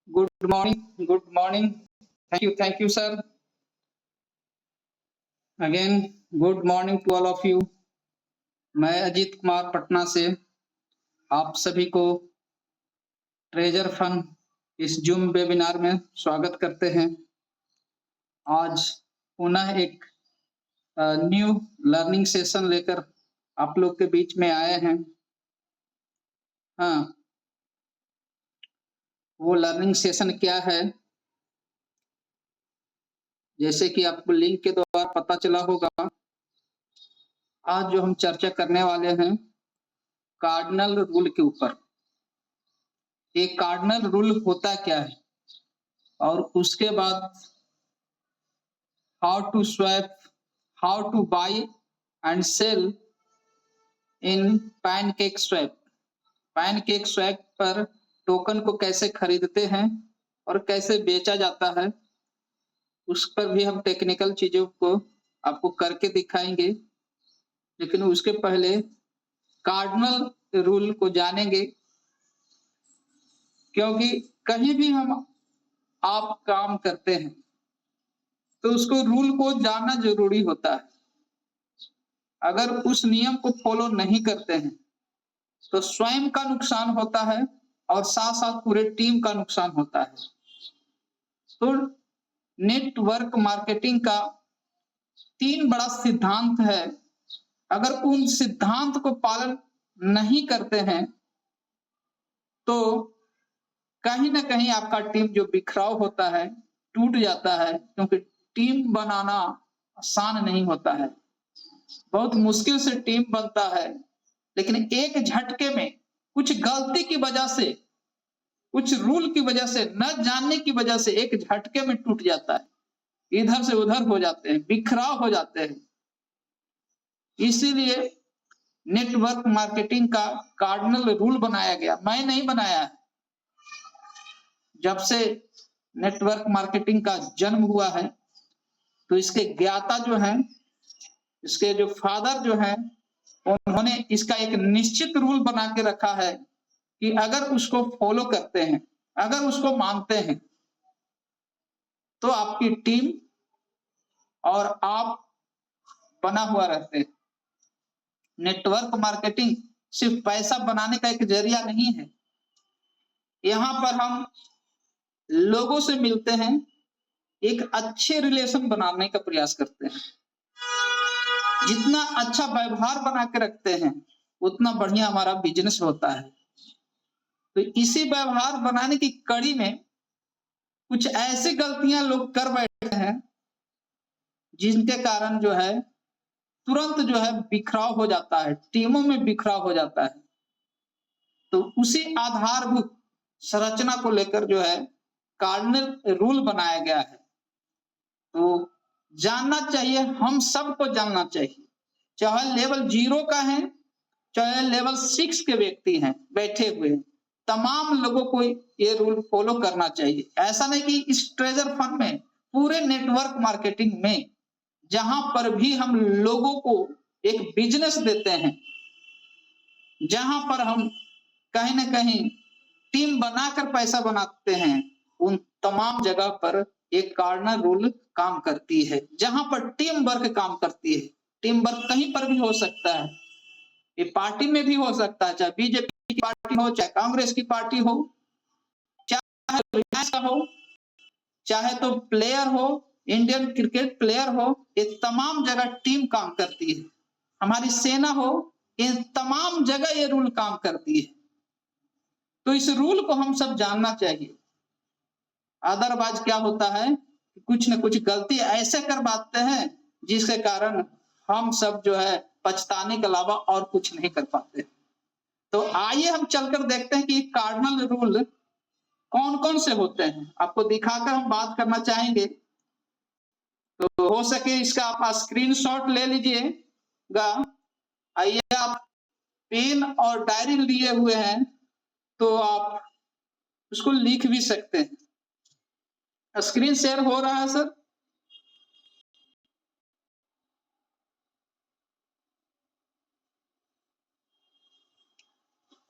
Good morning. Good morning. Thank you, sir. Again, good morning to all of you. मैं अजीत कुमार पटना से आप सभी को ट्रेजर फंड इस जूम वेबिनार में स्वागत करते हैं। आज पुनः एक न्यू लर्निंग सेशन लेकर आप लोग के बीच में आए हैं। हाँ, वो लर्निंग सेशन क्या है, जैसे कि आपको लिंक के द्वारा पता चला होगा। आज जो हम चर्चा करने वाले हैं कार्डिनल रूल के ऊपर। एक कार्डिनल रूल होता क्या है और उसके बाद how to swap, how to buy and sell in PancakeSwap. PancakeSwap पर टोकन को कैसे खरीदते हैं और कैसे बेचा जाता है, उस पर भी हम टेक्निकल चीजों को आपको करके दिखाएंगे। लेकिन उसके पहले कार्डिनल रूल को जानेंगे, क्योंकि कहीं भी आप काम करते हैं तो उसको रूल को जानना जरूरी होता है। अगर उस नियम को फॉलो नहीं करते हैं तो स्वयं का नुकसान होता है और साथ साथ पूरे टीम का नुकसान होता है। तो नेटवर्क मार्केटिंग का 3 बड़ा सिद्धांत है। अगर उन सिद्धांत को पालन नहीं करते हैं तो कहीं ना कहीं आपका टीम जो बिखराव होता है, टूट जाता है, क्योंकि टीम बनाना आसान नहीं होता है। बहुत मुश्किल से टीम बनता है, लेकिन एक झटके में कुछ गलती की वजह से, कुछ रूल की वजह से, न जानने की वजह से एक झटके में टूट जाता है, इधर से उधर हो जाते हैं, बिखराव हो जाते हैं। इसीलिए नेटवर्क मार्केटिंग का कार्डिनल रूल बनाया गया। मैं नहीं बनाया है। जब से नेटवर्क मार्केटिंग का जन्म हुआ है तो इसके ज्ञाता जो हैं, इसके जो फादर जो हैं, उन्होंने इसका एक निश्चित रूल बना के रखा है कि अगर उसको फॉलो करते हैं, अगर उसको मानते हैं, तो आपकी टीम और आप बना हुआ रहते हैं। नेटवर्क मार्केटिंग सिर्फ पैसा बनाने का एक जरिया नहीं है। यहाँ पर हम लोगों से मिलते हैं, एक अच्छे रिलेशन बनाने का प्रयास करते हैं। जितना अच्छा व्यवहार बना के रखते हैं उतना बढ़िया हमारा बिजनेस होता है। तो इसी व्यवहार बनाने की कड़ी में कुछ ऐसी गलतियां लोग कर बैठे हैं जिनके कारण जो है तुरंत जो है बिखराव हो जाता है, टीमों में बिखराव हो जाता है। तो उसी आधारभूत संरचना को लेकर जो है कार्डिनल रूल बनाया गया है। तो जानना चाहिए, हम सबको जानना चाहिए, चाहे लेवल 0 का है, चाहे लेवल 6 के व्यक्ति हैं बैठे हुए, तमाम लोगों को ये रूल फॉलो करना चाहिए। ऐसा नहीं कि इस ट्रेजर फंड में, पूरे नेटवर्क मार्केटिंग में, जहां पर भी हम लोगों को एक बिजनेस देते हैं, जहां पर हम कहीं ना कहीं टीम बनाकर पैसा बनाते हैं, उन तमाम जगह पर एक कार्डिनल रूल काम करती है। जहां पर टीम वर्क काम करती है, टीम वर्क कहीं पर भी हो सकता है, ये पार्टी में भी हो सकता है, चाहे बीजेपी की पार्टी हो, चाहे कांग्रेस की पार्टी हो, चाहे रिलायंस का हो, चाहे तो प्लेयर हो, इंडियन क्रिकेट प्लेयर हो, ये तमाम जगह टीम काम करती है। हमारी सेना हो, इन तमाम जगह ये रूल काम करती है। तो इस रूल को हम सब जानना चाहिए। अदरवाइज क्या होता है, कुछ न कुछ गलती ऐसे कर पाते हैं जिसके कारण हम सब जो है पछताने के अलावा और कुछ नहीं कर पाते। तो आइए हम चलकर देखते हैं कि कार्डिनल रूल कौन कौन से होते हैं। आपको दिखाकर हम बात करना चाहेंगे। तो हो सके इसका आप स्क्रीनशॉट ले लीजिएगा। आइए, आप पेन और डायरी लिए हुए हैं तो आप उसको लिख भी सकते हैं। स्क्रीन शेयर हो रहा है सर?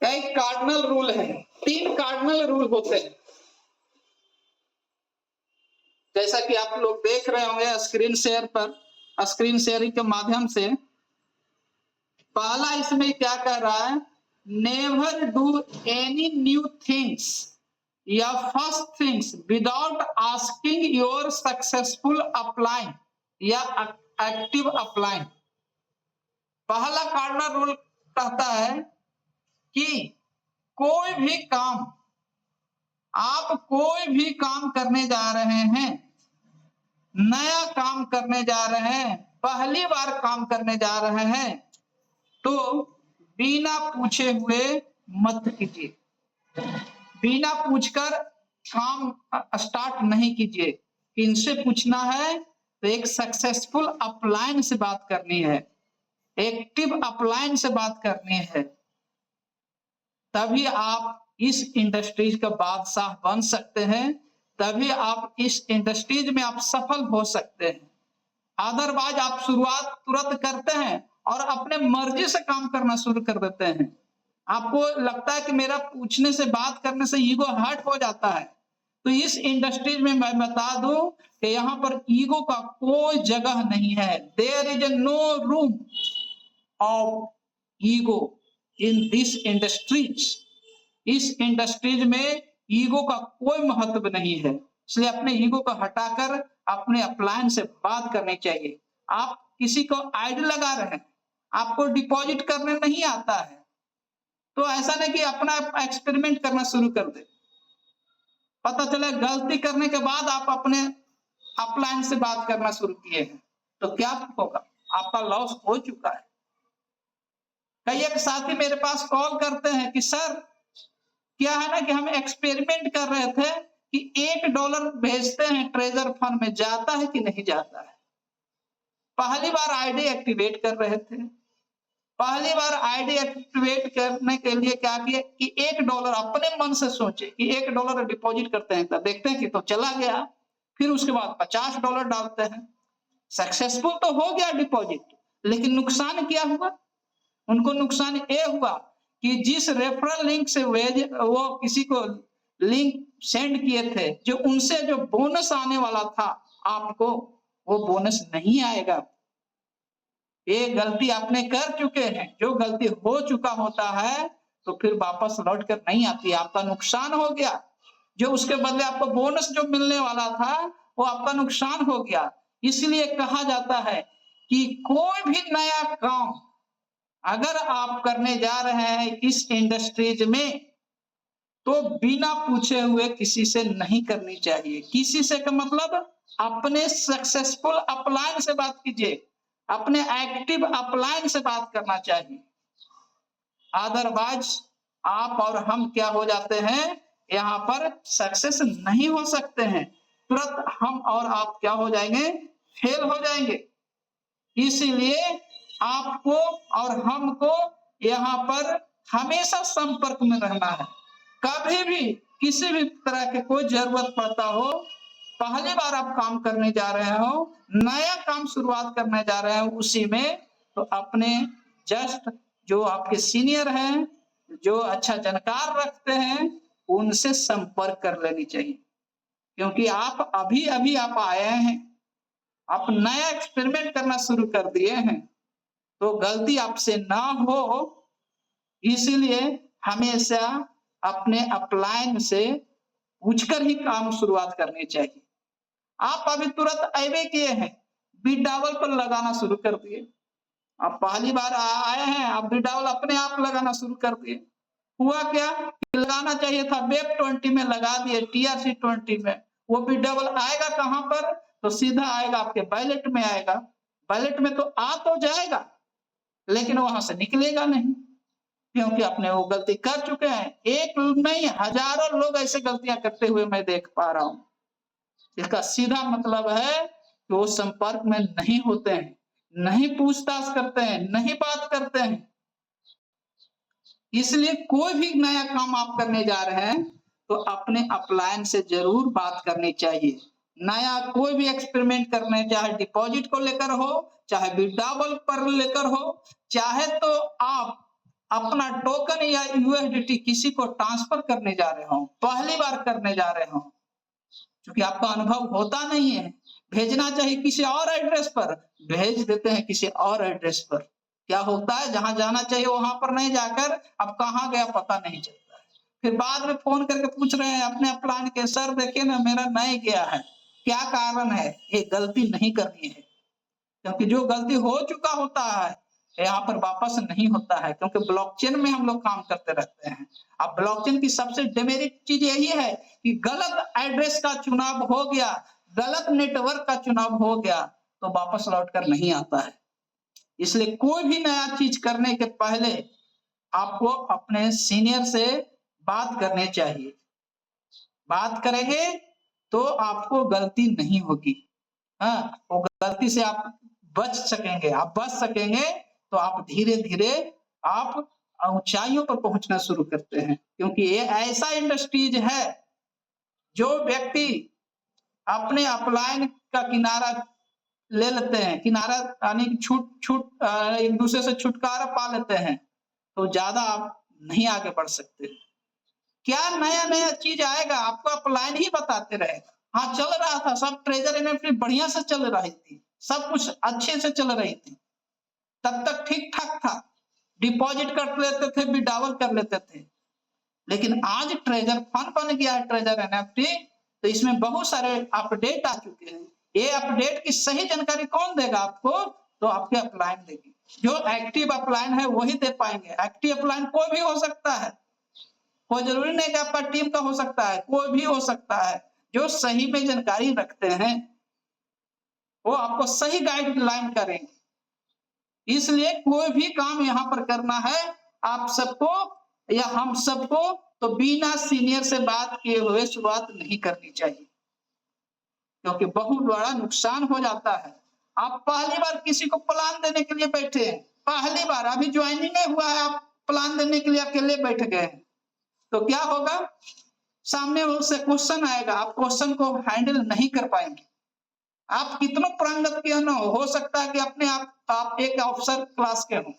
एक कार्डिनल रूल है, 3 कार्डिनल रूल होते हैं। जैसा कि आप लोग देख रहे होंगे स्क्रीन शेयर पर, स्क्रीन शेयरिंग के माध्यम से, पहला इसमें क्या कह रहा है, never do any new things या first things without asking your successful upline या एक्टिव अपलाइन। पहला कार्डिनल रूल कहता है कि कोई भी काम, आप कोई भी काम करने जा रहे हैं, नया काम करने जा रहे हैं, पहली बार काम करने जा रहे हैं, तो बिना पूछे हुए मत कीजिए, बिना पूछकर काम स्टार्ट नहीं कीजिए। किनसे पूछना है, तो एक सक्सेसफुल अपलाइन से बात करनी है, एक्टिव अपलाइन से बात करनी है, तभी आप इस इंडस्ट्रीज का बादशाह बन सकते हैं, तभी आप इस इंडस्ट्रीज में आप सफल हो सकते हैं। अदरवाइज आप शुरुआत तुरंत करते हैं और अपने मर्जी से काम करना शुरू कर देते हैं। आपको लगता है कि मेरा पूछने से, बात करने से ईगो हर्ट हो जाता है, तो इस इंडस्ट्रीज में मैं बता दूं कि यहाँ पर ईगो का कोई जगह नहीं है। There is no room of ego in this industries. इस इंडस्ट्रीज में ईगो का कोई महत्व नहीं है, इसलिए अपने ईगो को हटाकर अपने अपलाइन से बात करनी चाहिए। आप किसी को आईडी लगा रहे हैं, आपको डिपॉजिट करने नहीं आता है, तो ऐसा नहीं कि अपना एक्सपेरिमेंट करना शुरू कर दे। पता चला गलती करने के बाद आप अपने अपलाइन से बात करना शुरू किए हैं, तो क्या होगा, आपका लॉस हो चुका है। कई एक साथी मेरे पास कॉल करते हैं कि सर क्या है ना कि हम एक्सपेरिमेंट कर रहे थे कि $1 भेजते हैं ट्रेजर फंड में, जाता है कि नहीं जाता है। पहली बार आईडी एक्टिवेट कर रहे थे, पहली बार आईडी एक्टिवेट करने के लिए क्या किए कि $1 अपने मन से सोचे कि $1 डिपॉजिट करते हैं, तब देखते हैं कि तो चला गया। फिर उसके बाद $50 डालते हैं, सक्सेसफुल तो हो गया डिपॉजिट, लेकिन नुकसान क्या हुआ, उनको नुकसान ये हुआ कि जिस रेफरल लिंक से वो किसी को लिंक सेंड किए थे, जो उनसे जो बोनस आने वाला था आपको, वो बोनस नहीं आएगा। ये गलती आपने कर चुके हैं, जो गलती हो चुका होता है तो फिर वापस लौट कर नहीं आती, आपका नुकसान हो गया। जो उसके बदले आपको बोनस जो मिलने वाला था वो आपका नुकसान हो गया। इसलिए कहा जाता है कि कोई भी नया काम अगर आप करने जा रहे हैं इस इंडस्ट्रीज में, तो बिना पूछे हुए किसी से नहीं करनी चाहिए। किसी से का मतलब अपने सक्सेसफुल अपलाइन से बात कीजिए, अपने एक्टिव अपलाइन से बात करना चाहिए। अदरवाइज आप और हम क्या हो जाते हैं, यहाँ पर सक्सेस नहीं हो सकते हैं, तुरंत हम और आप क्या हो जाएंगे, फेल हो जाएंगे। इसीलिए आपको और हमको यहाँ पर हमेशा संपर्क में रहना है। कभी भी किसी भी तरह के कोई जरूरत पड़ता हो, पहली बार आप काम करने जा रहे हो, नया काम शुरुआत करने जा रहे हो उसी में, तो अपने जस्ट जो आपके सीनियर हैं, जो अच्छा जानकार रखते हैं, उनसे संपर्क कर लेनी चाहिए। क्योंकि आप अभी अभी आप आए हैं, आप नया एक्सपेरिमेंट करना शुरू कर दिए हैं, तो गलती आपसे ना हो, इसीलिए हमेशा अपने अपलाइन से पूछकर ही काम शुरुआत करनी चाहिए। आप अभी तुरंत ऐवे किए हैं, बिडावल पर लगाना शुरू कर दिए। आप पहली बार आए हैं, आप बिडावल अपने आप लगाना शुरू कर दिए। हुआ क्या, लगाना चाहिए था वेब 20 में, लगा दिए TRC 20 में। वो बिडावल आएगा कहां पर, तो सीधा आएगा आपके बैलेट में आएगा। बैलेट में तो आ तो जाएगा, लेकिन वहां से निकलेगा नहीं, क्योंकि आपने वो गलती कर चुके हैं। एक नहीं, हजारों लोग ऐसे गलतियां करते हुए मैं देख पा रहा हूं। इसका सीधा मतलब है कि वो संपर्क में नहीं होते हैं, नहीं पूछताछ करते हैं, नहीं बात करते हैं। इसलिए कोई भी नया काम आप करने जा रहे हैं तो अपने अपलाइन से जरूर बात करनी चाहिए। नया कोई भी एक्सपेरिमेंट करने, चाहे डिपॉजिट को लेकर हो, चाहे विड्रॉवल पर लेकर हो, चाहे तो आप अपना टोकन या USDT किसी को ट्रांसफर करने जा रहे हो, पहली बार करने जा रहे हो, क्योंकि आपका अनुभव होता नहीं है। भेजना चाहिए किसी और एड्रेस पर, भेज देते हैं किसी और एड्रेस पर। क्या होता है, जहां जाना चाहिए वहां पर नहीं जाकर अब कहाँ गया पता नहीं चलता है। फिर बाद में फोन करके पूछ रहे हैं अपने प्लान के, सर देखिए ना मेरा नहीं गया है, क्या कारण है। ये गलती नहीं करनी है, क्योंकि जो गलती हो चुका होता है यहाँ पर वापस नहीं होता है, क्योंकि ब्लॉकचेन में हम लोग काम करते रहते हैं। अब ब्लॉकचेन की सबसे डेमेरिट चीज यही है कि गलत एड्रेस का चुनाव हो गया, गलत नेटवर्क का चुनाव हो गया तो वापस लौट कर नहीं आता है। इसलिए कोई भी नया चीज करने के पहले आपको अपने सीनियर से बात करनी चाहिए। बात करेंगे तो आपको गलती नहीं होगी। हाँ, वो गलती से आप बच सकेंगे। आप बच सकेंगे तो आप धीरे-धीरे आप ऊंचाइयों पर पहुंचना शुरू करते हैं, क्योंकि ये ऐसा इंडस्ट्रीज है जो व्यक्ति अपने अपलाइन का किनारा ले लेते हैं, किनारा यानी छूट एक दूसरे से छुटकारा पा लेते हैं, तो ज्यादा आप नहीं आगे बढ़ सकते। क्या नया-नया चीज आएगा आपको अपलाइन ही बताते रहेगा। हाँ, चल रहा था सब, ट्रेजर एनएफटी बढ़िया से चल रही थी, सब कुछ अच्छे से चल रही थी, तब तक ठीक-ठाक था, डिपॉजिट कर लेते थे, विड्रॉवल कर लेते थे। लेकिन आज ट्रेजर फंड बन गया है, ट्रेजर एनएफटी, तो इसमें बहुत सारे अपडेट आ चुके हैं। ये अपडेट की सही जानकारी कौन देगा आपको, तो आपके अपलाइन देगी। जो एक्टिव अपलाइन है वही दे पाएंगे। एक्टिव अपलाइन कोई भी हो सकता है, कोई जरूरी नहीं कि आपका टीम का हो सकता है, कोई भी हो सकता है। जो सही में जानकारी रखते हैं वो आपको सही गाइडलाइन करेंगे। इसलिए कोई भी काम यहाँ पर करना है आप सबको या हम सबको, तो बिना सीनियर से बात किए हुए शुरुआत नहीं करनी चाहिए, क्योंकि बहुत बड़ा नुकसान हो जाता है। आप पहली बार किसी को प्लान देने के लिए बैठे हैं, पहली बार अभी ज्वाइनिंग नहीं हुआ है, आप प्लान देने के लिए अकेले बैठ गए हैं, तो क्या होगा, सामने से क्वेश्चन आएगा, आप क्वेश्चन को हैंडल नहीं कर पाएंगे। आप कितना पारंगत क्यों ना हो सकता है कि अपने आप एक ऑफिसर क्लास के हो,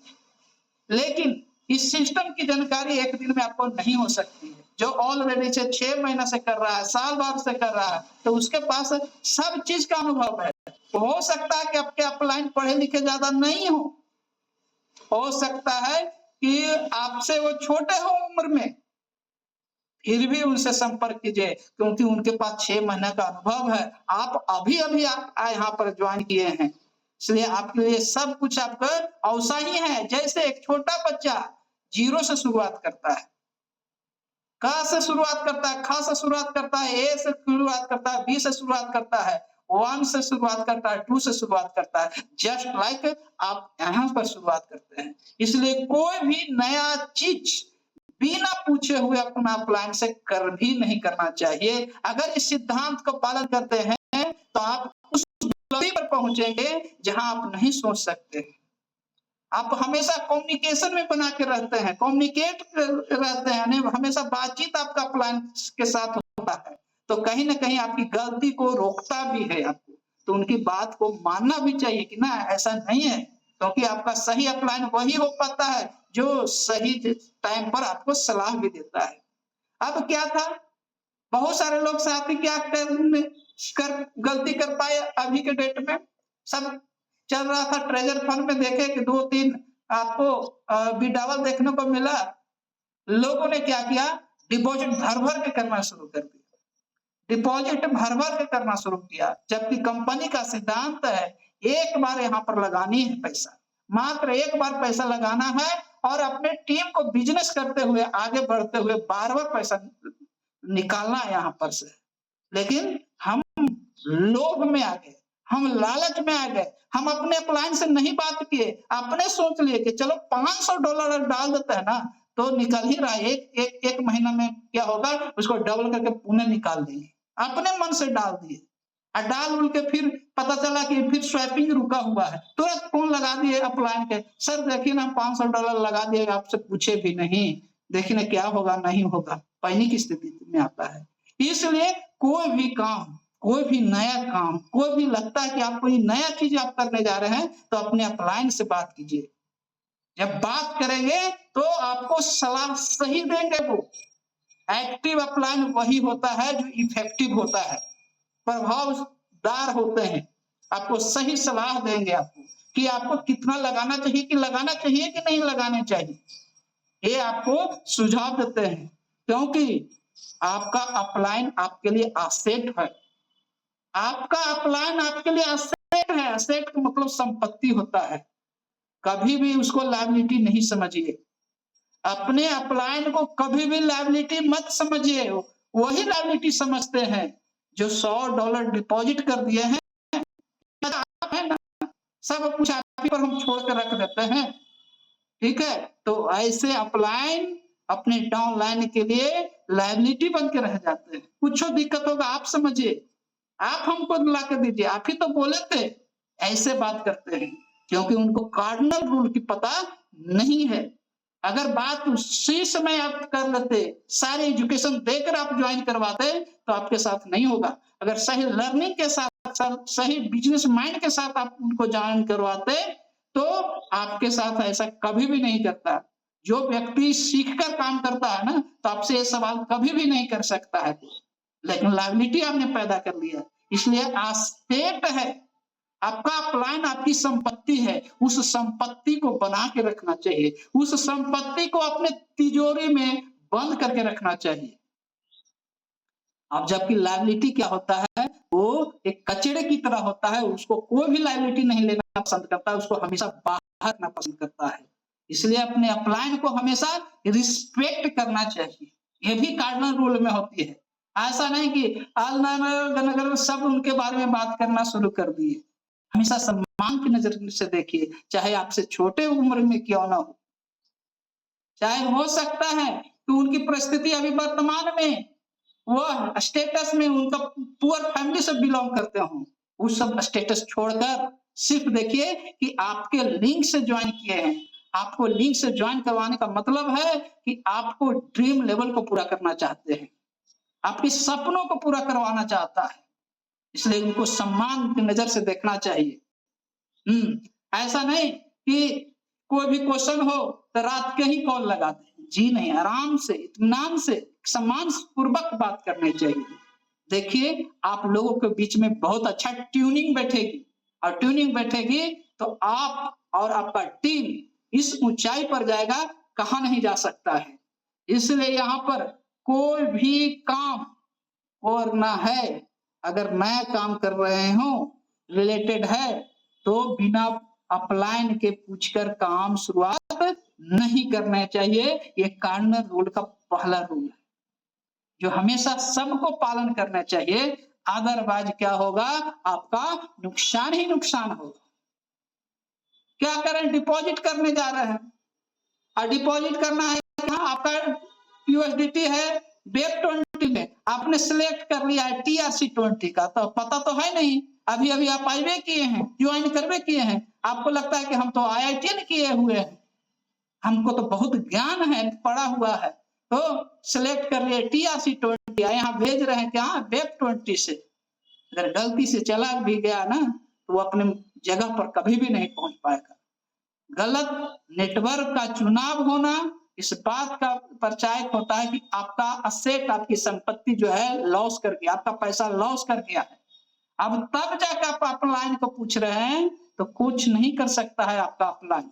लेकिन इस सिस्टम की जानकारी एक दिन में आपको नहीं हो सकती है। जो ऑलरेडी से 6 महीना से कर रहा है, साल भर से कर रहा है, तो उसके पास सब चीज का अनुभव है। हो सकता है कि आपके अपलाइन पढ़े लिखे ज्यादा नहीं हो सकता है कि आपसे वो छोटे हो उम्र में, फिर भी उनसे संपर्क कीजिए, क्योंकि उनके पास 6 महीने का अनुभव है। आप अभी-अभी आप यहाँ पर ज्वाइन किए हैं, इसलिए आपके लिए सब कुछ आपका औसा ही है। जैसे एक छोटा बच्चा 0 से शुरुआत करता है, क से शुरुआत करता है, ख से शुरुआत करता है, ए से शुरुआत करता है, बी से शुरुआत करता है, 1 से शुरुआत करता है, 2 से शुरुआत करता है, जस्ट लाइक आप यहाँ पर शुरुआत करते हैं। इसलिए कोई भी नया चीज बिना पूछे हुए अपना प्लान से कर भी नहीं करना चाहिए। अगर इस सिद्धांत को पालन करते हैं तो आप उस गति पर पहुंचेंगे जहां आप नहीं सोच सकते। आप हमेशा कम्युनिकेशन में बना के रहते हैं, कम्युनिकेट रहते हैं, हमेशा बातचीत आपका प्लान के साथ होता है, तो कहीं ना कहीं आपकी गलती को रोकता भी है आपको, तो उनकी बात को मानना भी चाहिए कि ना ऐसा नहीं है, क्योंकि आपका सही अपलाइन वही हो पाता है जो सही टाइम पर आपको सलाह भी देता है। अब क्या था, बहुत सारे लोग साथी क्या गलती कर पाए अभी के डेट में, सब चल रहा था ट्रेजर फंड में, देखे कि 2-3 आपको विड्रॉवल देखने को मिला। लोगों ने क्या किया, डिपॉजिट भर-भर के करना शुरू कर दिया, डिपॉजिट भर-भर के करना शुरू किया, जबकि कंपनी का सिद्धांत है एक बार यहाँ पर लगानी है पैसा, मात्र एक बार पैसा लगाना है और अपने टीम को बिजनेस करते हुए आगे बढ़ते हुए बार-बार पैसा निकालना है यहाँ पर से। लेकिन हम लोभ में आ गए, हम लालच में आ गए, हम अपने अपलाइन से नहीं बात किए, अपने सोच लिए कि चलो $500 डाल देते हैं ना तो निकल ही रहा है, एक महीना में क्या होगा, उसको डबल करके पुणे निकाल देंगे, अपने मन से डाल दिए और डाल उल के फिर पता चला कि फिर स्वैपिंग रुका हुआ है, तुरंत फोन लगा दिए अपलाइन के, सर देखिए ना $500 लगा दिए, आपसे पूछे भी नहीं, देखिए ना क्या होगा नहीं होगा, पैनिक स्थिति में आता है। इसलिए कोई भी काम, कोई भी नया काम, कोई भी लगता है कि आप कोई नया चीज आप करने जा रहे हैं तो अपने अपलाइन से बात कीजिए। जब बात करेंगे तो आपको सलाह सही देंगे। वो एक्टिव अपलाइन वही होता है जो इफेक्टिव होता है। प्रभावदार होते हैं, आपको सही सलाह देंगे आपको कि आपको कितना लगाना चाहिए कि नहीं लगाना चाहिए। ये आपको सुझाव देते हैं, क्योंकि आपका अपलाइन आपके लिए एसेट है। आपका अपलाइन आपके लिए एसेट है। एसेट का मतलब संपत्ति होता है, कभी भी उसको लायबिलिटी नहीं समझिए। अपने अपलाइन को कभी भी लायबिलिटी मत समझिए। वही लायबिलिटी समझते हैं जो $100 डिपॉजिट कर दिए हैं, आप है ना, सब कुछ आप ही पर हम छोड़ कर रख देते हैं। ठीक है, तो ऐसे अपलाइन अपने डाउनलाइन के लिए लायबिलिटी बन के रह जाते हैं। कुछ दिक्कत होगा आप समझिए, आप हमको ला के दीजिए, आप ही तो बोले थे। ऐसे बात करते हैं क्योंकि उनको कार्डिनल रूल की पता नहीं है। अगर बात उसी समय आप कर लेते, सारी एजुकेशन देकर आप ज्वाइन करवाते, तो आपके साथ नहीं होगा। अगर सही लर्निंग के साथ सही बिजनेस माइंड के साथ आप उनको ज्वाइन करवाते, तो आपके साथ ऐसा कभी भी नहीं करता। जो व्यक्ति सीखकर काम करता है ना, तो आपसे ये सवाल कभी भी नहीं कर सकता है। लेकिन लायबिलिटी आपने पैदा कर लिया, इसलिए एसेट है। आपका अपलाइन आपकी संपत्ति है, उस संपत्ति को बना के रखना चाहिए, उस संपत्ति को अपने तिजोरी में बंद करके रखना चाहिए। अब जबकि लायबिलिटी क्या होता है, वो एक कचड़े की तरह होता है, उसको कोई भी लायबिलिटी नहीं लेना पसंद करता है, उसको हमेशा बाहर रखना पसंद करता है। इसलिए अपने अपलाइन को हमेशा रिस्पेक्ट करना चाहिए, ये भी कार्डिनल रूल में होती है। ऐसा नहीं कि सब उनके बारे में बात करना शुरू कर दिए। हमेशा सम्मान की नजर से देखिए, चाहे आपसे छोटे उम्र में क्यों ना हो। चाहे हो सकता है कि उनकी परिस्थिति अभी वर्तमान में वो स्टेटस में उनका पुअर फैमिली से बिलोंग करते हो, उस सब स्टेटस छोड़कर सिर्फ देखिए कि आपके लिंक से ज्वाइन किए हैं। आपको लिंक से ज्वाइन करवाने का मतलब है कि आपको ड्रीम लेवल को पूरा करना चाहते हैं, आपके सपनों को पूरा करवाना चाहता है, इसलिए उनको सम्मान की नजर से देखना चाहिए। ऐसा नहीं कि कोई भी क्वेश्चन हो तो रात के ही कॉल लगाते हैं, जी नहीं, आराम से इत्मीनान से सम्मान पूर्वक बात करनी चाहिए। देखिए आप लोगों के बीच में बहुत अच्छा ट्यूनिंग बैठेगी, और ट्यूनिंग बैठेगी तो आप और आपका टीम इस ऊंचाई पर जाएगा, कहां नहीं जा सकता है। इसलिए यहाँ पर कोई भी काम करना है, अगर नया काम कर रहे हो रिलेटेड है, तो बिना अपलाइन के पूछकर काम शुरुआत नहीं करना चाहिए। ये कार्डिनल रूल का पहला रूल है, जो हमेशा सबको पालन करना चाहिए। अदरवाइज क्या होगा, आपका नुकसान ही नुकसान होगा। क्या करें, डिपॉजिट करने जा रहे हैं और डिपॉजिट करना है, आपका यूएसडीटी है वेब 20 में, आपने सिलेक्ट कर लिया है TRC20 का, तो पता तो है नहीं, अभी अभी आप आईवे किए हैं, ज्वाइन करवे किए हैं, आपको लगता है कि हम तो IITN किए हुए हैं, हमको तो बहुत ज्ञान है, पढ़ा हुआ है, तो सिलेक्ट कर लिए TRC20, यहाँ भेज रहे हैं कि हाँ वेब 20 से। अगर गलती से चला भी गया ना, तो वो अपने जगह पर कभी भी नहीं पहुंच पाएगा। गलत नेटवर्क का चुनाव होना इस बात का परिचायक होता है कि आपका असेट, आपकी संपत्ति जो है लॉस कर गया, आपका पैसा लॉस कर गया है। अब तब जाकर आप अपलाइन को पूछ रहे हैं, तो कुछ नहीं कर सकता है आपका अपलाइन।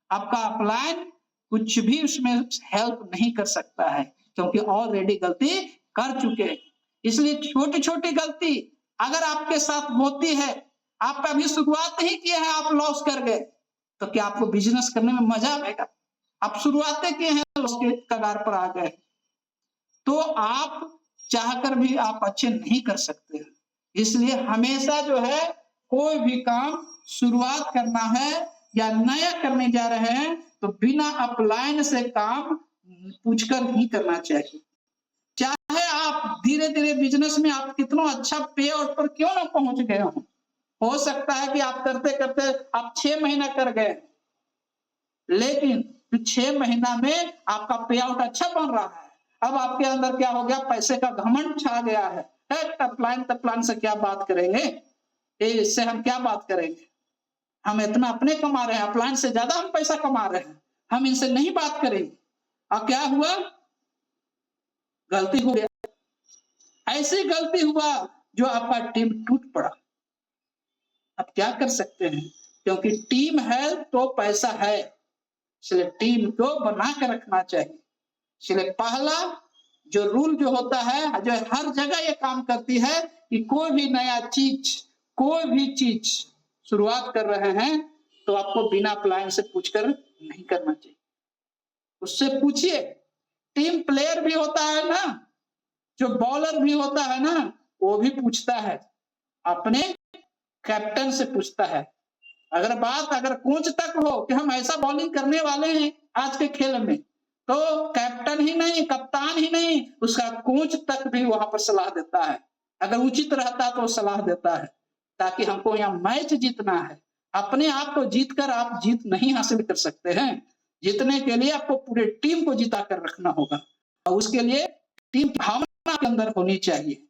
आपका अपलाइन कुछ भी उसमें हेल्प नहीं कर सकता है, क्योंकि ऑलरेडी गलती कर चुके हैं। इसलिए छोटी छोटी गलती अगर आपके साथ होती है, आप अभी शुरुआत ही किए हैं, आप लॉस कर गए, तो क्या आपको बिजनेस करने में मजा आएगा? आप शुरुआतें किए हैं, लॉस के कगार पर आ गए, तो आप चाहकर भी आप अच्छे नहीं कर सकते। इसलिए हमेशा जो है कोई भी काम शुरुआत करना है या नया करने जा रहे हैं, तो बिना अपलाइन से काम पूछकर ही करना चाहिए। चाहे आप धीरे धीरे बिजनेस में आप कितना अच्छा पे आउट पर क्यों ना पहुंच गए हो सकता है कि आप करते करते आप 6 महीना कर गए, लेकिन 6 महीना में आपका पे आउट अच्छा बन रहा है। अब आपके अंदर क्या हो गया, पैसे का घमंड छा गया है, अपलाइन से क्या बात करेंगे, इससे हम क्या बात करेंगे, हम इतना अपने कमा रहे हैं, अपलाइन से ज्यादा हम पैसा कमा रहे हैं, हम इनसे नहीं बात करेंगे। और क्या हुआ, गलती हो गया। ऐसी गलती हुआ जो आपका टीम टूट पड़ा। अब क्या कर सकते हैं, क्योंकि टीम है तो पैसा है, इसलिए टीम को बना के रखना चाहिए। इसलिए पहला जो रूल जो होता है, जो हर जगह ये काम करती है कि कोई भी नया चीज, कोई भी चीज शुरुआत कर रहे हैं तो आपको बिना प्लान से पूछकर नहीं करना चाहिए। उससे पूछिए। टीम प्लेयर भी होता है ना, जो बॉलर भी होता है ना, वो भी पूछता है, अपने कैप्टन से पूछता है। अगर कोच तक हो कि हम ऐसा बॉलिंग करने वाले हैं आज के खेल में, तो कैप्टन ही नहीं, कप्तान ही नहीं, उसका कोच तक भी वहां पर सलाह देता है। अगर उचित रहता तो सलाह देता है, ताकि हमको यहाँ मैच जीतना है। अपने आप को जीतकर आप जीत नहीं हासिल कर सकते हैं। जीतने के लिए आपको पूरे टीम को जिता कर रखना होगा, और उसके लिए टीम भावना के अंदर होनी चाहिए।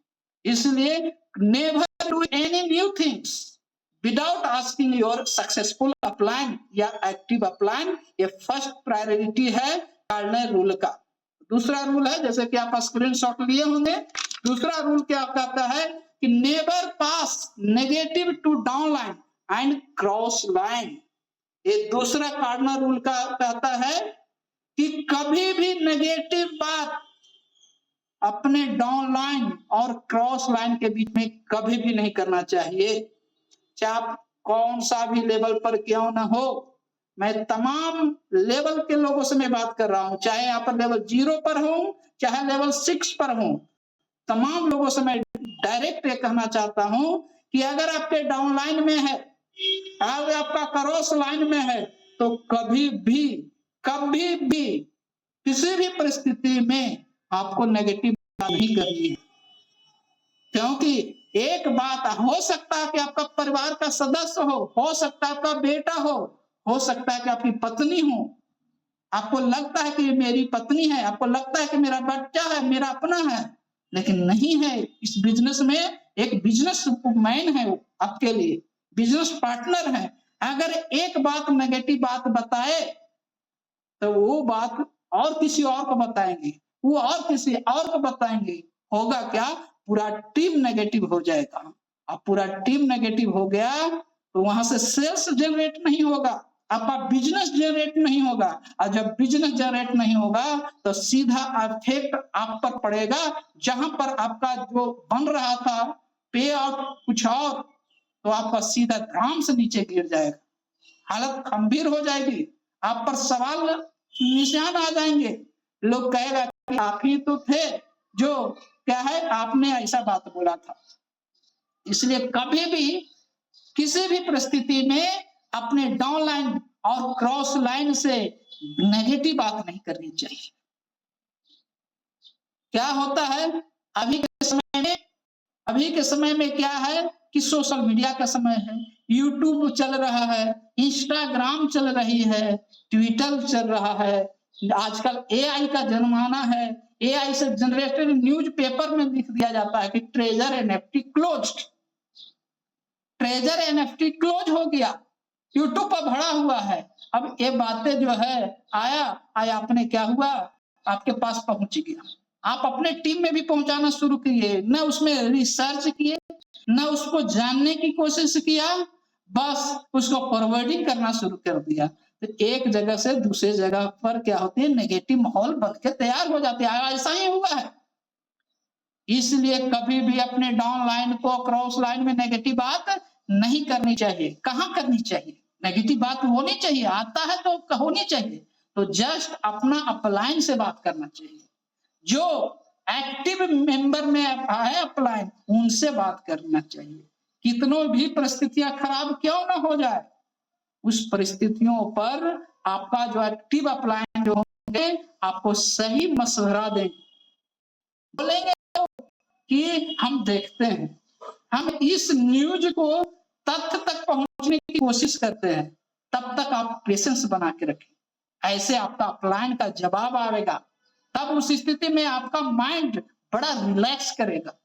इसलिए never do any new things without asking your successful upline या एक्टिव अपलाइन। ये फर्स्ट प्रायोरिटी है कार्डिनल रूल का। दूसरा रूल है, जैसे कि आप स्क्रीनशॉट लिए होंगे, दूसरा रूल क्या कहता है कि never pass negative to down line and cross line. ये दूसरा कार्डिनल रूल का कहता है कि कभी भी नेगेटिव बात अपने डाउन लाइन और क्रॉस लाइन के बीच में कभी भी नहीं करना चाहिए। चाहे आप कौन सा भी लेवल पर क्यों ना हो, मैं तमाम लेवल के लोगों से मैं बात कर रहा हूं, चाहे यहाँ पर लेवल 0 पर हूं, चाहे लेवल 6 पर हूं, तमाम लोगों से मैं डायरेक्ट ये कहना चाहता हूं कि अगर आपके डाउन लाइन में है, अगर आपका क्रॉस लाइन में है, तो कभी भी किसी भी परिस्थिति में आपको नेगेटिव नहीं करनी है। क्योंकि एक बात हो सकता है कि आपका परिवार का सदस्य हो सकता है आपका बेटा हो सकता है कि आपकी पत्नी हो। आपको लगता है कि मेरी पत्नी है, आपको लगता है कि मेरा बच्चा है, मेरा अपना है, लेकिन नहीं है। इस बिजनेस में एक बिजनेस मैन है आपके लिए, बिजनेस पार्टनर है। अगर एक बात नेगेटिव बात बताए तो वो बात और किसी और को बताएंगे, वो और किसी और को बताएंगे, होगा क्या, पूरा टीम नेगेटिव हो जाएगा। अब पूरा टीम नेगेटिव हो गया तो वहां से सेल्स जनरेट नहीं होगा, आपका बिजनेस जनरेट नहीं होगा, और जब बिजनेस जनरेट नहीं होगा तो सीधा इफेक्ट आप पर पड़ेगा। जहां पर आपका जो बन रहा था पे आउट कुछ और, तो आपका सीधा धाम से नीचे गिर जाएगा, हालत गंभीर हो जाएगी, आप पर सवाल निशान आ जाएंगे। लोग कहेगा कि आप ही तो थे जो क्या है आपने ऐसा बात बोला था। इसलिए कभी भी किसी भी परिस्थिति में अपने डाउन लाइन और क्रॉस लाइन से नेगेटिव बात नहीं करनी चाहिए। क्या होता है अभी के समय में क्या है कि सोशल मीडिया का समय है, यूट्यूब चल रहा है, इंस्टाग्राम चल रही है, ट्विटर चल रहा है, आजकल एआई का जमाना है। एआई से जनरेटेड न्यूज पेपर में लिख दिया जाता है कि treasure NFT closed, treasure NFT close हो गया, यूट्यूब पर भरा हुआ है। अब ये बातें जो है आया आपने क्या हुआ, आपके पास पहुंच गया, आप अपने टीम में भी पहुंचाना शुरू किए, न उसमें रिसर्च किए, न उसको जानने की कोशिश किया, बस उसको फॉरवर्डिंग करना शुरू कर दिया। तो एक जगह से दूसरे जगह पर क्या होती है, नेगेटिव माहौल बनकर तैयार हो जाते हैं। ऐसा ही हुआ है। इसलिए कभी भी अपने डाउन लाइन को क्रॉस लाइन में नेगेटिव बात नहीं करनी चाहिए। कहाँ करनी चाहिए नेगेटिव बात, होनी चाहिए, आता है तो होनी चाहिए, तो जस्ट अपना अपलाइन से बात करना चाहिए। जो एक्टिव मेंबर में है अपलाइन, उनसे बात करना चाहिए। कितनों भी परिस्थितियां खराब क्यों ना हो जाए, उस परिस्थितियों पर आपका जो एक्टिव अपलाइन जो होंगे आपको सही मशवरा देंगे, बोलेंगे कि हम देखते हैं, हम इस न्यूज को तथ्य तक पहुंचने की कोशिश करते हैं, तब तक आप पेशेंस बना के रखें। ऐसे आपका अपलाइन का जवाब आएगा, तब उस स्थिति में आपका माइंड बड़ा रिलैक्स करेगा।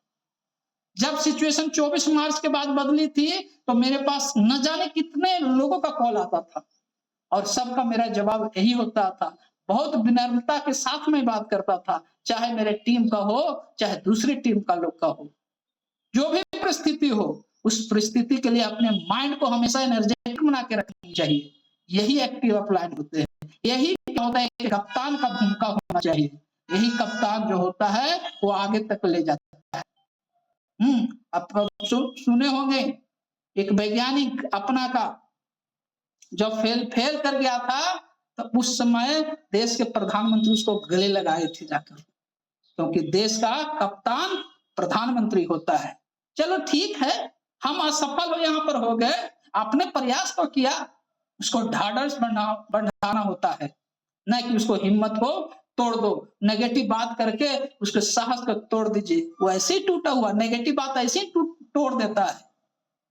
जब सिचुएशन 24 मार्च के बाद बदली थी तो मेरे पास न जाने कितने लोगों का कॉल आता था, और सबका मेरा जवाब यही होता था, बहुत विनम्रता के साथ में बात करता था, चाहे मेरे टीम का हो चाहे दूसरी टीम का लोग का हो। जो भी परिस्थिति हो, उस परिस्थिति के लिए अपने माइंड को हमेशा एनर्जेटिक बना के रखनी चाहिए। यही एक्टिव अपलाइन होते हैं। यही क्या होता है कि कप्तान का भूमिका होना चाहिए। यही कप्तान जो होता है वो आगे तक ले जाता है। आप सुने होंगे एक वैज्ञानिक अपना का जब फेल कर गया था, तो उस समय देश के प्रधानमंत्री उसको गले लगाए थे जाकर, क्योंकि देश का कप्तान प्रधानमंत्री होता है। चलो ठीक है, हम असफल यहाँ पर हो गए, आपने प्रयास तो किया, उसको ढाढ़स बढ़ाना होता है, न कि उसको हिम्मत को तोड़ दो। नेगेटिव बात करके उसके साहस को तोड़ दीजिए, वो ऐसे ही टूटा हुआ, नेगेटिव बात ऐसे ही तोड़ देता है।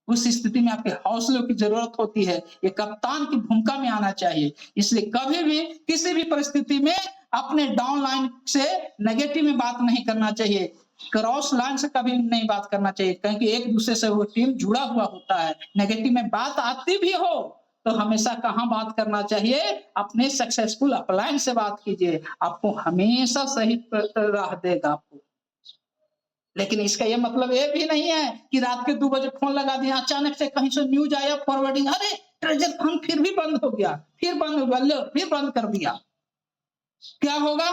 उस स्थिति में आपके हौसलों की जरूरत होती है। ये कप्तान की भूमिका में आना चाहिए। इसलिए कभी भी किसी भी परिस्थिति में अपने डाउन लाइन से नेगेटिव में बात नहीं करना चाहिए, क्रॉस लाइन से कभी नहीं बात करना चाहिए, क्योंकि एक दूसरे से वो टीम जुड़ा हुआ होता है। नेगेटिव में बात आती भी हो तो हमेशा कहाँ बात करना चाहिए, अपने सक्सेसफुल अपलाइन से बात कीजिए, आपको हमेशा सही राह देगा आपको। लेकिन इसका ये मतलब ये भी नहीं है कि रात के 2 बजे फोन लगा दिया, अचानक से कहीं से न्यूज आया फॉरवर्डिंग, अरे ट्रेजर फंड फिर भी बंद हो गया, फिर बंद हो गया, फिर बंद कर दिया। क्या होगा?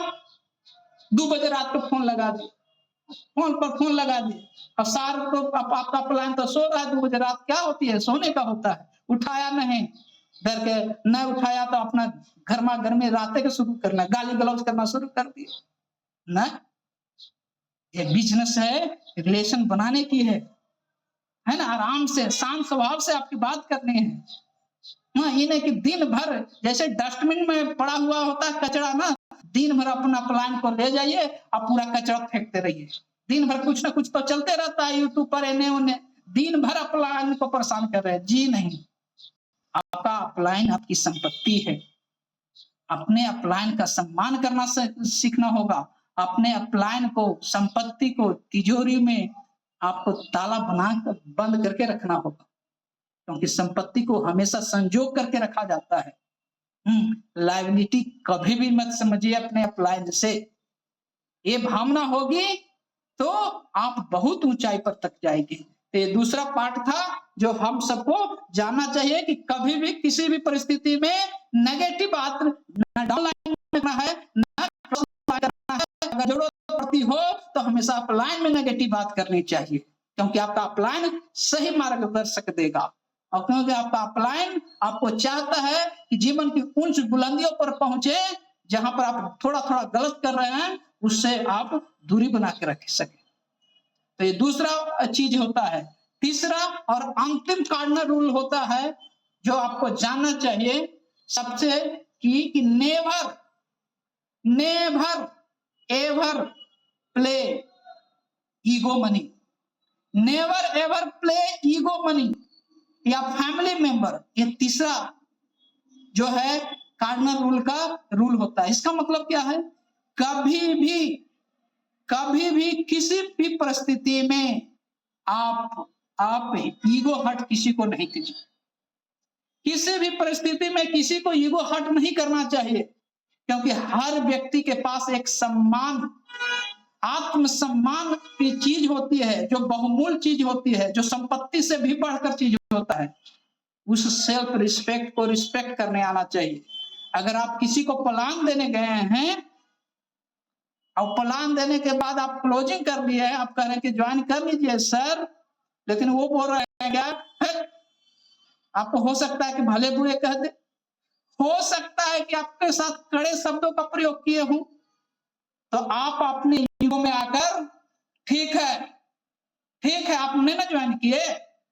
2 बजे रात को फोन लगा दिए, फोन पर फोन लगा दिए, और सार तो आपका प्लान तो सो रहा है, 2 बजे रात क्या होती है, सोने का होता है, उठाया नहीं, डर के न उठाया तो अपना गर्मा गर्मी रातें के शुरू करना, गाली गलौज करना शुरू कर दिया ना। ये बिजनेस है, रिलेशन बनाने की है ना, आराम से शांत स्वभाव से आपकी बात करनी है। हाँ, ये नहीं कि दिन भर जैसे डस्टबिन में पड़ा हुआ होता है कचरा ना, दिन भर अपना प्लान को ले जाइए और पूरा कचरा फेंकते रहिए। दिन भर कुछ ना कुछ तो चलते रहता है यूट्यूब पर, एने ओने, दिन भर अपलाइन को परेशान कर रहे हैं। जी नहीं, आपका अपलाइन आपकी संपत्ति है। अपने अपलाइन का सम्मान करना सीखना होगा। अपने अपलाइन को, संपत्ति को तिजोरी में आपको ताला बनाकर बंद करके रखना होगा, क्योंकि संपत्ति को हमेशा संजोग करके रखा जाता है। लायबिलिटी कभी भी मत समझिए अपने अपलाइन से। ये भावना होगी तो आप बहुत ऊंचाई पर तक जाएंगे। तो ये दूसरा पार्ट था जो हम सबको जानना चाहिए कि कभी भी किसी भी परिस्थिति में नेगेटिव बात न डाउनलाइन करना है, न करना है। अगर जरूरत पड़ती हो तो हमेशा अपलाइन में नेगेटिव बात करनी चाहिए, क्योंकि आपका अपलाइन सही मार्गदर्शक देगा। और क्योंकि आपका अपलाइन आपको चाहता है कि जीवन की उच्च बुलंदियों पर पहुंचे, जहां पर आप थोड़ा थोड़ा गलत कर रहे हैं उससे आप दूरी बना के रख सके। तो ये दूसरा चीज होता है। तीसरा और अंतिम कार्डिनल रूल होता है जो आपको जानना चाहिए सबसे, कि never ever play ego money. Never ever play ego money या फैमिली मेंबर। ये तीसरा जो है कार्डिनल रूल का रूल होता है। इसका मतलब क्या है? कभी भी किसी भी परिस्थिति में आप ईगो हर्ट किसी को नहीं कीजिए। किसी भी परिस्थिति में किसी को ईगो हर्ट नहीं करना चाहिए, क्योंकि हर व्यक्ति के पास एक सम्मान, आत्मसम्मान की चीज होती है, जो बहुमूल्य चीज होती है, जो संपत्ति से भी बढ़कर चीज होता है। उस सेल्फ रिस्पेक्ट को रिस्पेक्ट करने आना चाहिए। अगर आप किसी को प्लान देने गए हैं और प्लान देने के बाद आप क्लोजिंग कर लिए हैं, आप कह रहे हैं कि ज्वाइन कर लीजिए सर, लेकिन वो बोल रहे हैं क्या, आपको हो सकता है कि भले बुरे कह दे, हो सकता है कि आपके साथ कड़े शब्दों का प्रयोग किए हूं, तो आप अपने ईगो में आकर ठीक है आपने ना ज्वाइन किए,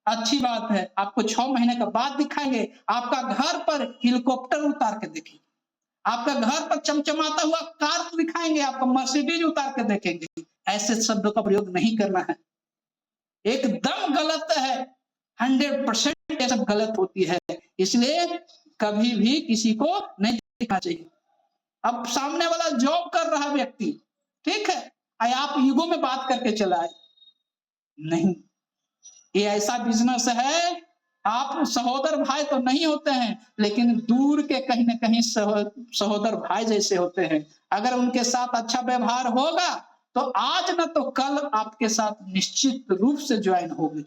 अच्छी बात है, आपको 6 महीने के बाद दिखाएंगे, आपका घर पर हेलीकॉप्टर उतार के देखेंगे, आपका घर पर चमचमाता हुआ कार दिखाएंगे, आपका मर्सिडीज उतार के देखेंगे। ऐसे शब्दों का प्रयोग नहीं करना है, एकदम गलत है, 100% ये सब गलत होती है। इसलिए कभी भी किसी को नहीं दिखना चाहिए। अब सामने वाला जॉब कर रहा व्यक्ति, ठीक है, आप ईगो में बात करके चलाए नहीं, ये ऐसा बिजनेस है, आप सहोदर भाई तो नहीं होते हैं, लेकिन दूर के कहीं ना कहीं सहोदर भाई जैसे होते हैं। अगर उनके साथ अच्छा व्यवहार होगा तो आज न तो कल आपके साथ निश्चित रूप से ज्वाइन होगी।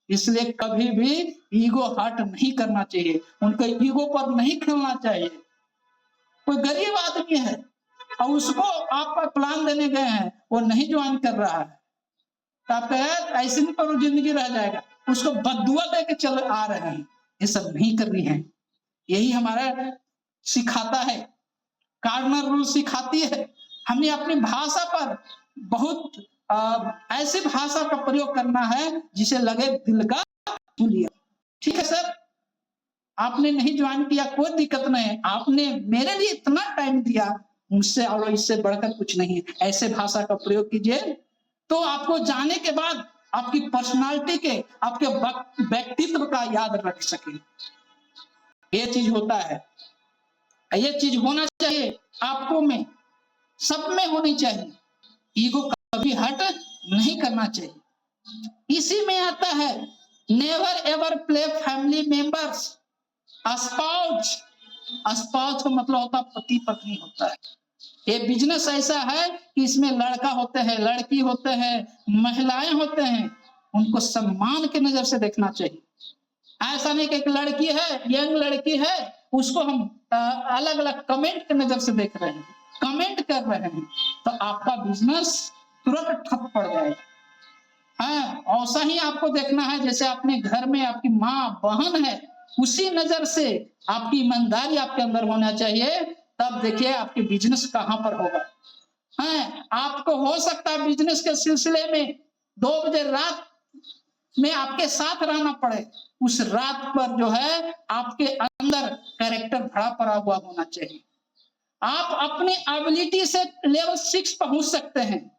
इसलिए कभी भी ईगो हर्ट नहीं करना चाहिए, उनके ईगो पर नहीं खेलना चाहिए। कोई गरीब आदमी है और उसको आप प्लान देने गए हैं, वो नहीं ज्वाइन कर रहा है, तो आप कहे ऐसे नहीं पर जिंदगी रह जाएगा, उसको बददुआ दे के चले आ रहे हैं। ये सब नहीं करनी है। यही हमारा सिखाता है, कार्डिनल रूल सिखाती है। हमें अपनी भाषा पर बहुत ऐसी भाषा का प्रयोग करना है जिसे लगे दिल का छू लिया। ठीक है सर, आपने नहीं ज्वाइन किया कोई दिक्कत नहीं, आपने मेरे लिए इतना टाइम दिया, मुझसे और इससे बढ़कर कुछ नहीं है। ऐसे भाषा का प्रयोग कीजिए, तो आपको जाने के बाद आपकी पर्सनालिटी के, आपके व्यक्तित्व का याद रख सके। ये चीज होता है, ये चीज होना चाहिए आपको में, सब में होनी चाहिए। ईगो कभी हर्ट नहीं करना चाहिए। इसी में आता है never ever play family members. Spouse, spouse का मतलब होता है पति पत्नी होता है। ये बिजनेस ऐसा है कि इसमें लड़का होते हैं, लड़की होते हैं, महिलाएं होते हैं, उनको सम्मान के नजर से देखना चाहिए। ऐसा नहीं कि एक लड़की है, यंग लड़की है, उसको हम अलग अलग कमेंट के नजर से देख रहे हैं, कमेंट कर रहे हैं, तो आपका बिजनेस तुरंत ठप पड़ जाएगा। हाँ, ऐसा ही आपको देखना है जैसे अपने घर में आपकी माँ बहन है, उसी नजर से आपकी ईमानदारी आपके अंदर होना चाहिए। तब देखिए आपके बिजनेस कहां पर होगा। हाँ, आपको हो सकता है बिजनेस के सिलसिले में 2 बजे रात में आपके साथ रहना पड़े, उस रात पर जो है आपके अंदर कैरेक्टर भरा पड़ा हुआ होना चाहिए। आप अपनी एबिलिटी से लेवल 6 पहुंच सकते हैं,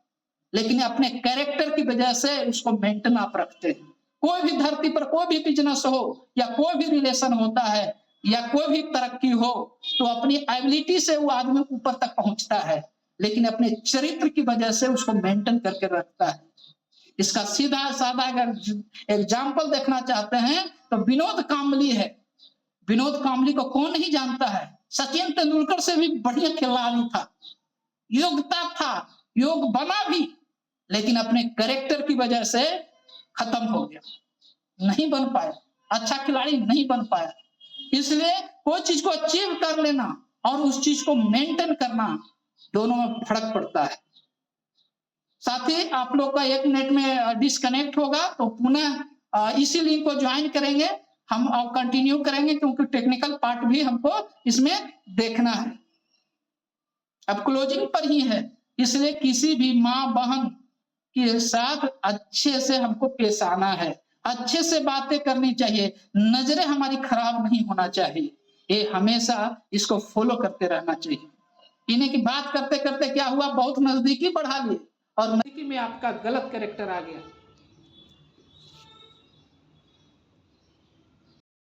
लेकिन अपने कैरेक्टर की वजह से उसको मेंटेन आप रखते हैं। कोई भी धरती पर कोई भी बिजनेस हो या कोई भी रिलेशन होता है या कोई भी तरक्की हो, तो अपनी एबिलिटी से वो आदमी ऊपर तक पहुंचता है, लेकिन अपने चरित्र की वजह से उसको मेंटेन करके रखता है। इसका सीधा साधा अगर एग्जाम्पल देखना चाहते हैं तो विनोद कांबली है। विनोद कांबली को कौन नहीं जानता है? सचिन तेंदुलकर से भी बढ़िया खिलाड़ी था, योग्यता था, योग बना भी, लेकिन अपने कैरेक्टर की वजह से खत्म हो गया, नहीं बन पाया, अच्छा खिलाड़ी नहीं बन पाया। इसलिए कोई चीज को अचीव कर लेना और उस चीज को मेंटेन करना, दोनों में फर्क पड़ता है। साथ ही आप लोग का 1 मिनट में डिस्कनेक्ट होगा, तो पुनः इसी लिंक को ज्वाइन करेंगे, हम अब कंटिन्यू करेंगे, क्योंकि टेक्निकल पार्ट भी हमको इसमें देखना है। अब क्लोजिंग पर ही है, इसलिए किसी भी माँ बहन के साथ अच्छे से हमको पेश आना है, अच्छे से बातें करनी चाहिए, नजरें हमारी खराब नहीं होना चाहिए। ये हमेशा इसको फॉलो करते रहना चाहिए। इन्हीं की बात करते करते क्या हुआ, बहुत नजदीकी बढ़ा लिए और नजदीकी में आपका गलत कैरेक्टर आ गया।